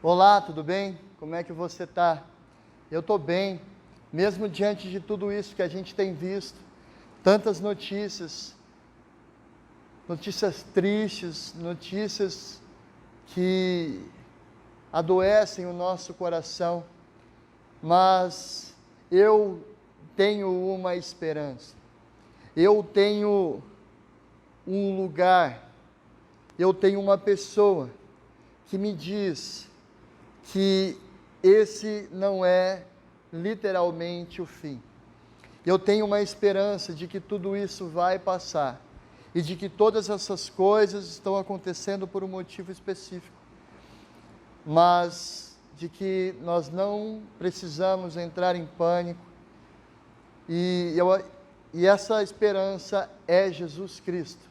Olá, tudo bem? Como é que você está? Eu estou bem, mesmo diante de tudo isso que a gente tem visto, tantas notícias tristes, notícias que adoecem o nosso coração, mas eu tenho uma esperança, eu tenho um lugar, eu tenho uma pessoa que me diz que esse não é literalmente o fim. Eu tenho uma esperança de que tudo isso vai passar e de que todas essas coisas estão acontecendo por um motivo específico, mas de que nós não precisamos entrar em pânico e essa esperança é Jesus Cristo.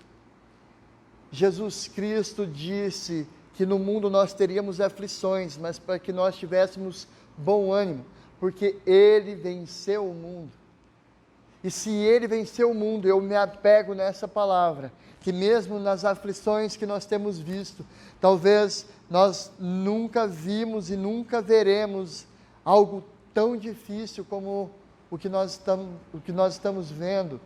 Jesus Cristo disse que no mundo nós teríamos aflições, mas para que nós tivéssemos bom ânimo, porque Ele venceu o mundo. E se Ele venceu o mundo, eu me apego nessa palavra, que mesmo nas aflições que nós temos visto, talvez nós nunca vimos e nunca veremos algo tão difícil como o que nós estamos vendo,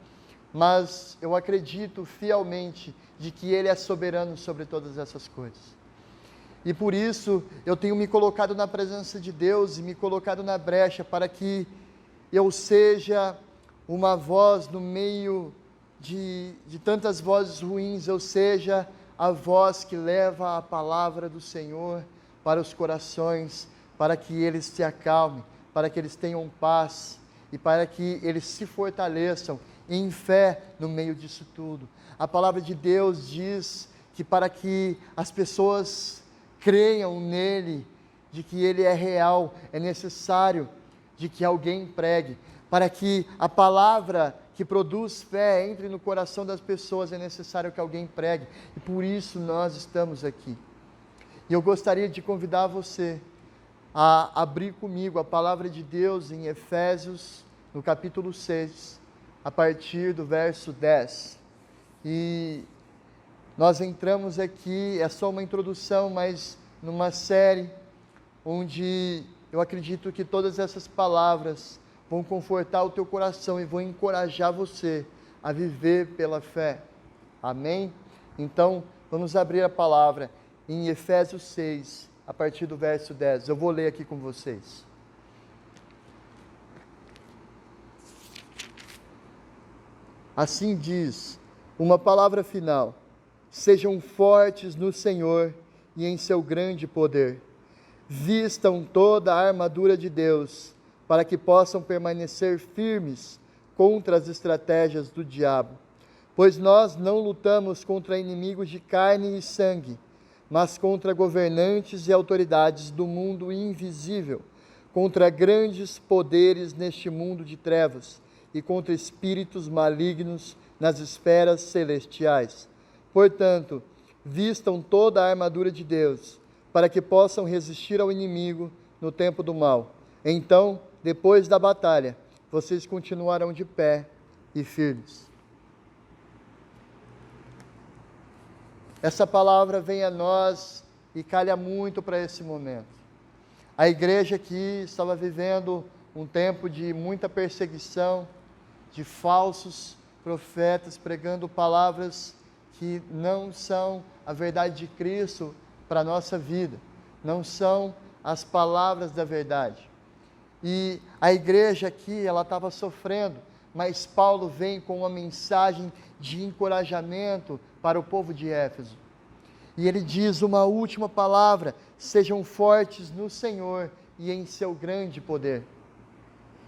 mas eu acredito fielmente de que Ele é soberano sobre todas essas coisas. E por isso eu tenho me colocado na presença de Deus e me colocado na brecha para que eu seja uma voz no meio de tantas vozes ruins, eu seja a voz que leva a palavra do Senhor para os corações, para que eles se acalmem, para que eles tenham paz e para que eles se fortaleçam em fé no meio disso tudo. A palavra de Deus diz que para que as pessoas creiam nele, de que ele é real, é necessário de que alguém pregue. Para que a palavra que produz fé entre no coração das pessoas, é necessário que alguém pregue. E por isso nós estamos aqui. E eu gostaria de convidar você a abrir comigo a palavra de Deus em Efésios, no capítulo 6, a partir do verso 10. E nós entramos aqui, é só uma introdução, mas numa série onde eu acredito que todas essas palavras vão confortar o teu coração e vão encorajar você a viver pela fé. Amém? Então, vamos abrir a palavra em Efésios 6, a partir do verso 10. Eu vou ler aqui com vocês. Assim diz, uma palavra final: sejam fortes no Senhor e em seu grande poder. Vistam toda a armadura de Deus, para que possam permanecer firmes contra as estratégias do diabo. Pois nós não lutamos contra inimigos de carne e sangue, mas contra governantes e autoridades do mundo invisível, contra grandes poderes neste mundo de trevas e contra espíritos malignos nas esferas celestiais. Portanto, vistam toda a armadura de Deus, para que possam resistir ao inimigo no tempo do mal. Então, depois da batalha, vocês continuarão de pé e firmes. Essa palavra vem a nós e calha muito para esse momento. A igreja aqui estava vivendo um tempo de muita perseguição, de falsos profetas pregando palavras que não são a verdade de Cristo para a nossa vida, não são as palavras da verdade. E a igreja aqui, ela estava sofrendo, mas Paulo vem com uma mensagem de encorajamento para o povo de Éfeso. E ele diz uma última palavra: sejam fortes no Senhor e em seu grande poder.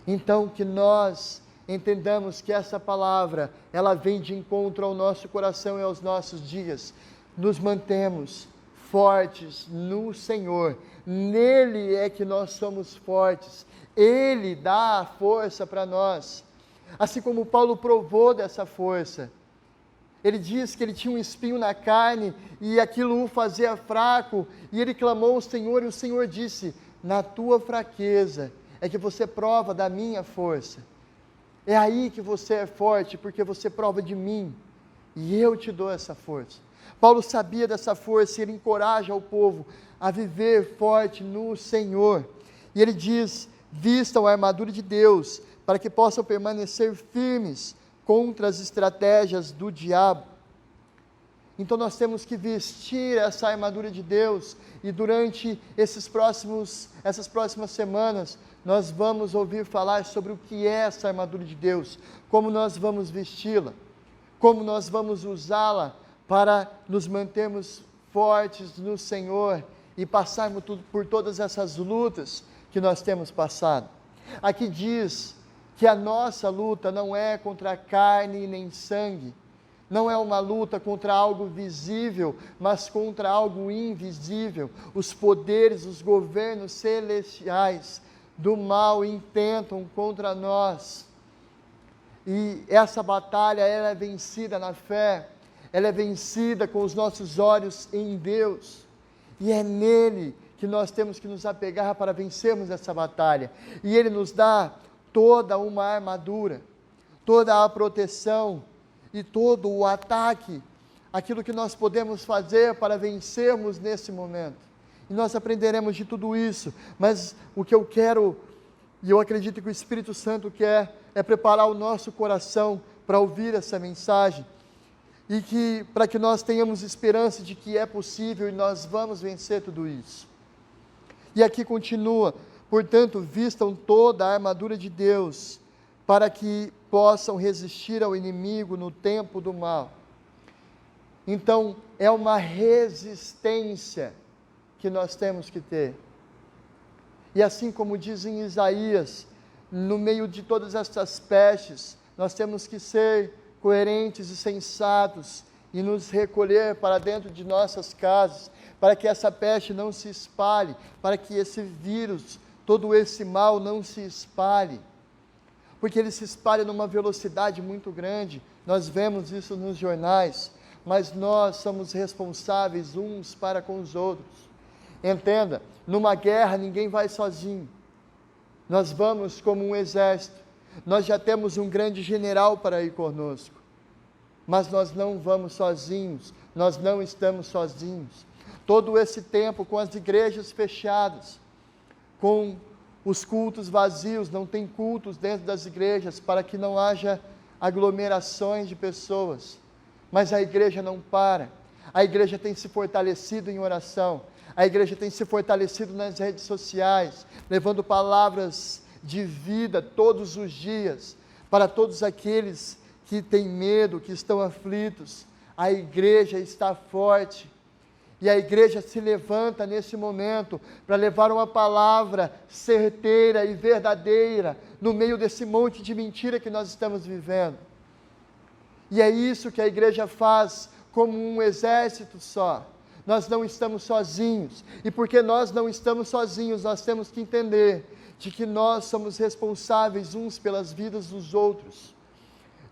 Então, que nós entendamos que essa palavra, ela vem de encontro ao nosso coração e aos nossos dias. Nos mantemos fortes no Senhor, nele é que nós somos fortes, Ele dá a força para nós, assim como Paulo provou dessa força. Ele diz que ele tinha um espinho na carne e aquilo o fazia fraco, e ele clamou ao Senhor, e o Senhor disse: na tua fraqueza é que você prova da minha força, é aí que você é forte, porque você prova de mim, e eu te dou essa força. Paulo sabia dessa força e ele encoraja o povo a viver forte no Senhor. E ele diz: vistam a armadura de Deus, para que possam permanecer firmes contra as estratégias do diabo. Então nós temos que vestir essa armadura de Deus, e durante essas próximas semanas, nós vamos ouvir falar sobre o que é essa armadura de Deus, como nós vamos vesti-la, como nós vamos usá-la para nos mantermos fortes no Senhor e passarmos por todas essas lutas que nós temos passado. Aqui diz que a nossa luta não é contra carne nem sangue, não é uma luta contra algo visível, mas contra algo invisível. Os poderes, os governos celestiais do mal intentam contra nós. E essa batalha, ela é vencida na fé, ela é vencida com os nossos olhos em Deus. E é nele que nós temos que nos apegar para vencermos essa batalha. E ele nos dá toda uma armadura, toda a proteção e todo o ataque, aquilo que nós podemos fazer para vencermos nesse momento. E nós aprenderemos de tudo isso, mas o que eu quero, e eu acredito que o Espírito Santo quer, é preparar o nosso coração para ouvir essa mensagem, e que para que nós tenhamos esperança de que é possível e nós vamos vencer tudo isso. E aqui continua: portanto, vistam toda a armadura de Deus, para que possam resistir ao inimigo no tempo do mal. Então, é uma resistência que nós temos que ter. E assim como diz em Isaías, no meio de todas essas pestes, nós temos que ser coerentes e sensatos e nos recolher para dentro de nossas casas, para que essa peste não se espalhe, para que esse vírus, todo esse mal não se espalhe, porque ele se espalha numa velocidade muito grande. Nós vemos isso nos jornais, mas nós somos responsáveis uns para com os outros. Entenda, numa guerra ninguém vai sozinho, nós vamos como um exército. Nós já temos um grande general para ir conosco, mas nós não vamos sozinhos, nós não estamos sozinhos. Todo esse tempo com as igrejas fechadas, com os cultos vazios, não tem cultos dentro das igrejas, para que não haja aglomerações de pessoas, mas a igreja não para, a igreja tem se fortalecido em oração, a igreja tem se fortalecido nas redes sociais, levando palavras de vida todos os dias, para todos aqueles que têm medo, que estão aflitos. A igreja está forte, e a igreja se levanta nesse momento para levar uma palavra certeira e verdadeira no meio desse monte de mentira que nós estamos vivendo. E é isso que a igreja faz como um exército só. Nós não estamos sozinhos, e porque nós não estamos sozinhos, nós temos que entender de que nós somos responsáveis uns pelas vidas dos outros,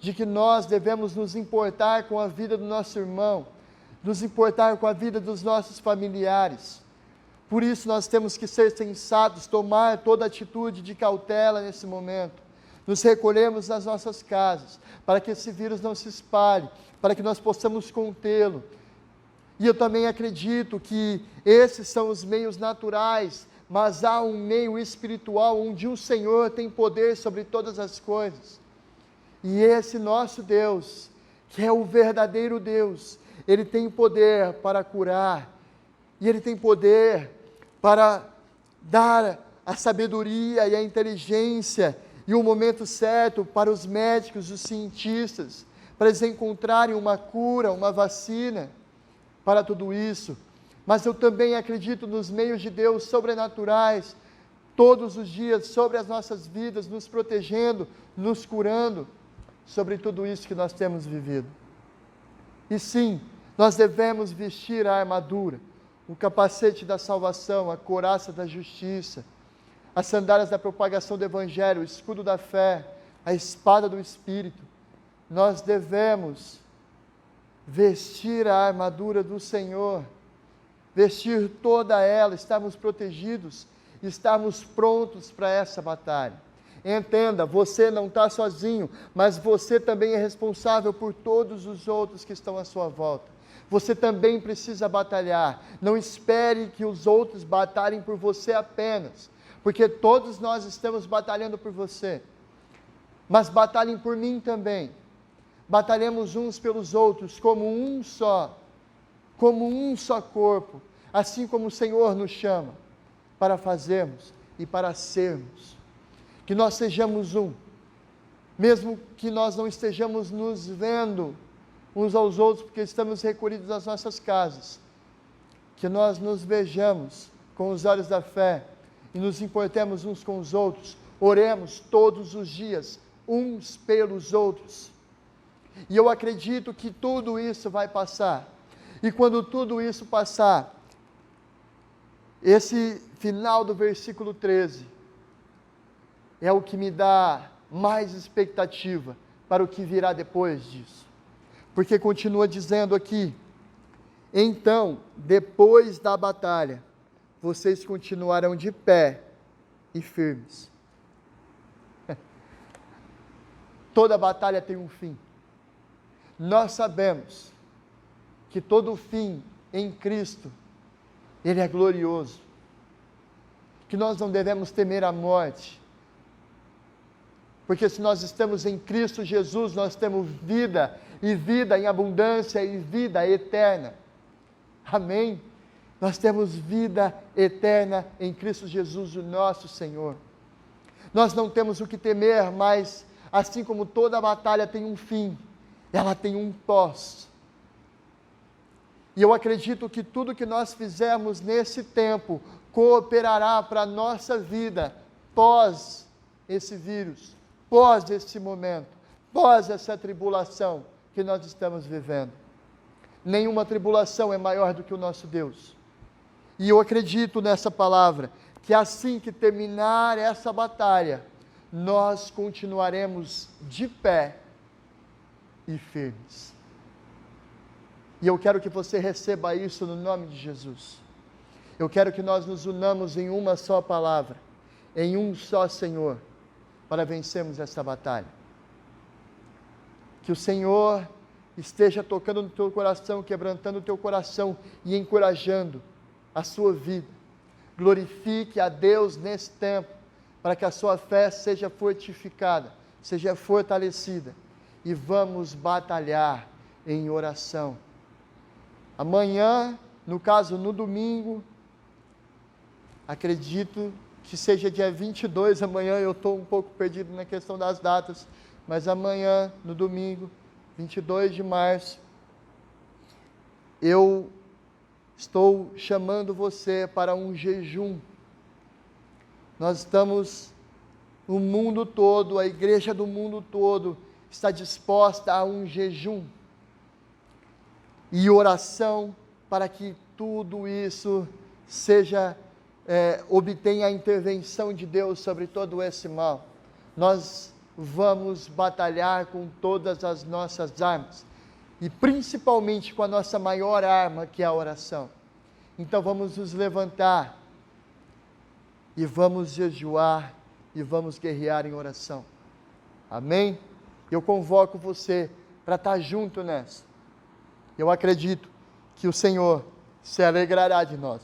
de que nós devemos nos importar com a vida do nosso irmão, nos importar com a vida dos nossos familiares. Por isso nós temos que ser sensatos, tomar toda atitude de cautela nesse momento, nos recolhermos nas nossas casas, para que esse vírus não se espalhe, para que nós possamos contê-lo. E eu também acredito que esses são os meios naturais, mas há um meio espiritual onde o Senhor tem poder sobre todas as coisas. E esse nosso Deus, que é o verdadeiro Deus, Ele tem poder para curar, e Ele tem poder para dar a sabedoria e a inteligência e o momento certo para os médicos, os cientistas, para eles encontrarem uma cura, uma vacina para tudo isso. Mas eu também acredito nos meios de Deus sobrenaturais, todos os dias, sobre as nossas vidas, nos protegendo, nos curando, sobre tudo isso que nós temos vivido. E sim, nós devemos vestir a armadura, o capacete da salvação, a couraça da justiça, as sandálias da propagação do Evangelho, o escudo da fé, a espada do Espírito. Nós devemos vestir a armadura do Senhor, vestir toda ela, estarmos protegidos, estarmos prontos para essa batalha. Entenda, você não está sozinho, mas você também é responsável por todos os outros que estão à sua volta. Você também precisa batalhar. Não espere que os outros batalhem por você apenas, porque todos nós estamos batalhando por você. Mas batalhem por mim também. Batalhemos uns pelos outros como um só corpo, assim como o Senhor nos chama para fazermos e para sermos. Que nós sejamos um, mesmo que nós não estejamos nos vendo uns aos outros, porque estamos recolhidos nas nossas casas. Que nós nos vejamos com os olhos da fé e nos importemos uns com os outros. Oremos todos os dias, uns pelos outros. E eu acredito que tudo isso vai passar. E quando tudo isso passar, esse final do versículo 13 é o que me dá mais expectativa para o que virá depois disso. Porque continua dizendo aqui: então, depois da batalha, vocês continuarão de pé e firmes. Toda batalha tem um fim. Nós sabemos que todo fim em Cristo, Ele é glorioso. Que nós não devemos temer a morte. Porque se nós estamos em Cristo Jesus, nós temos vida, e vida em abundância, e vida eterna. Amém? Nós temos vida eterna em Cristo Jesus, o nosso Senhor. Nós não temos o que temer, mas assim como toda batalha tem um fim, ela tem um pós. E eu acredito que tudo que nós fizermos nesse tempo cooperará para a nossa vida pós esse vírus, pós esse momento, pós essa tribulação que nós estamos vivendo. Nenhuma tribulação é maior do que o nosso Deus. E eu acredito nessa palavra, que assim que terminar essa batalha, nós continuaremos de pé e firmes. E eu quero que você receba isso no nome de Jesus. Eu quero que nós nos unamos em uma só palavra, em um só Senhor, para vencermos essa batalha. Que o Senhor esteja tocando no teu coração, quebrantando o teu coração e encorajando a sua vida. Glorifique a Deus nesse tempo, para que a sua fé seja fortificada, seja fortalecida. E vamos batalhar em oração. Amanhã, no caso no domingo, acredito que seja dia 22, amanhã eu estou um pouco perdido na questão das datas, mas amanhã, no domingo, 22 de março, eu estou chamando você para um jejum. Nós estamos no mundo todo, a igreja do mundo todo está disposta a um jejum e oração para que tudo isso obtenha a intervenção de Deus sobre todo esse mal. Nós vamos batalhar com todas as nossas armas e principalmente com a nossa maior arma, que é a oração. Então vamos nos levantar e vamos jejuar e vamos guerrear em oração. Amém? Eu convoco você para estar junto nessa. Eu acredito que o Senhor se alegrará de nós.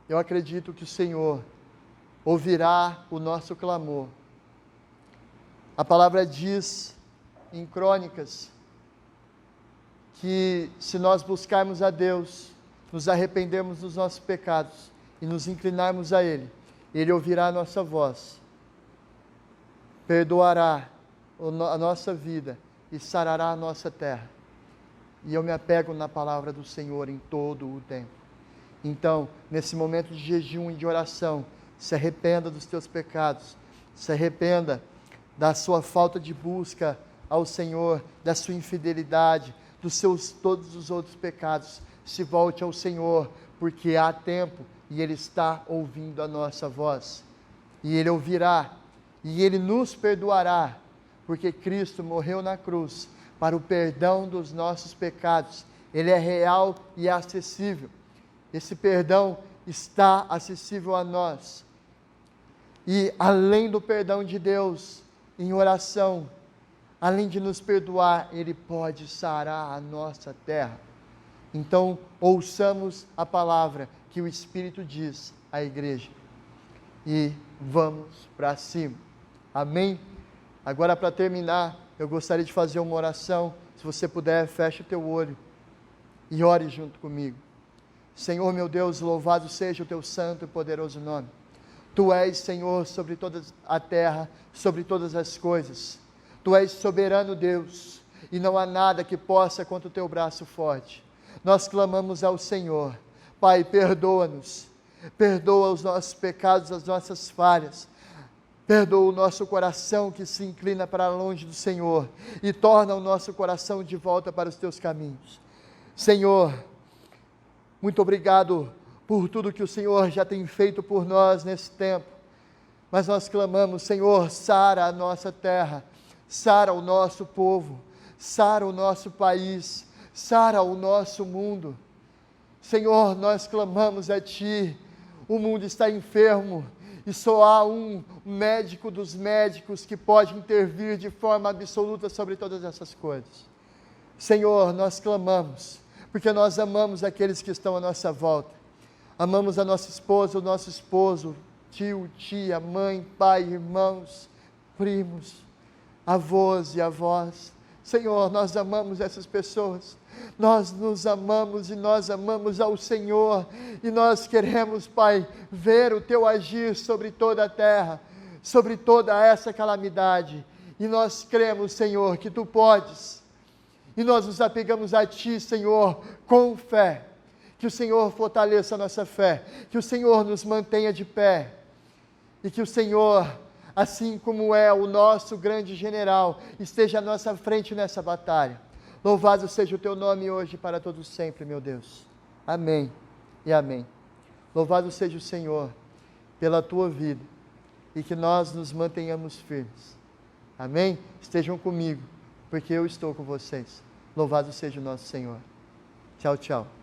Eu acredito que o Senhor ouvirá o nosso clamor. A palavra diz em Crônicas que se nós buscarmos a Deus, nos arrependermos dos nossos pecados e nos inclinarmos a Ele, Ele ouvirá a nossa voz, perdoará a nossa vida e sarará a nossa terra. E eu me apego na palavra do Senhor em todo o tempo. Então, nesse momento de jejum e de oração, se arrependa dos teus pecados, se arrependa da sua falta de busca ao Senhor, da sua infidelidade, dos seus todos os outros pecados. Se volte ao Senhor, porque há tempo e Ele está ouvindo a nossa voz. E Ele ouvirá, e Ele nos perdoará, porque Cristo morreu na cruz para o perdão dos nossos pecados. Ele é real e acessível. Esse perdão está acessível a nós. E além do perdão de Deus, em oração, além de nos perdoar, Ele pode sarar a nossa terra. Então, ouçamos a palavra que o Espírito diz à igreja e vamos para cima. Amém? Agora, para terminar, eu gostaria de fazer uma oração. Se você puder, feche o teu olho e ore junto comigo. Senhor meu Deus, louvado seja o teu santo e poderoso nome. Tu és, Senhor, sobre toda a terra, sobre todas as coisas. Tu és soberano Deus, e não há nada que possa contra o teu braço forte. Nós clamamos ao Senhor. Pai, perdoa-nos. Perdoa os nossos pecados, as nossas falhas. Perdoa o nosso coração que se inclina para longe do Senhor e torna o nosso coração de volta para os teus caminhos. Senhor, muito obrigado por tudo que o Senhor já tem feito por nós nesse tempo. Mas nós clamamos, Senhor, sara a nossa terra, sara o nosso povo, sara o nosso país, sara o nosso mundo. Senhor, nós clamamos a Ti. O mundo está enfermo e só há um médico dos médicos que pode intervir de forma absoluta sobre todas essas coisas. Senhor, nós clamamos, porque nós amamos aqueles que estão à nossa volta. Amamos a nossa esposa, o nosso esposo, tio, tia, mãe, pai, irmãos, primos, avós e avós. Senhor, nós amamos essas pessoas. Nós nos amamos e nós amamos ao Senhor. E nós queremos, Pai, ver o Teu agir sobre toda a terra, sobre toda essa calamidade. E nós cremos, Senhor, que Tu podes. E nós nos apegamos a Ti, Senhor, com fé. Que o Senhor fortaleça a nossa fé. Que o Senhor nos mantenha de pé. E que o Senhor, assim como é o nosso grande general, esteja à nossa frente nessa batalha. Louvado seja o Teu nome hoje para todos sempre, meu Deus. Amém e amém. Louvado seja o Senhor pela Tua vida e que nós nos mantenhamos firmes. Amém? Estejam comigo, porque eu estou com vocês. Louvado seja o nosso Senhor. Tchau, tchau.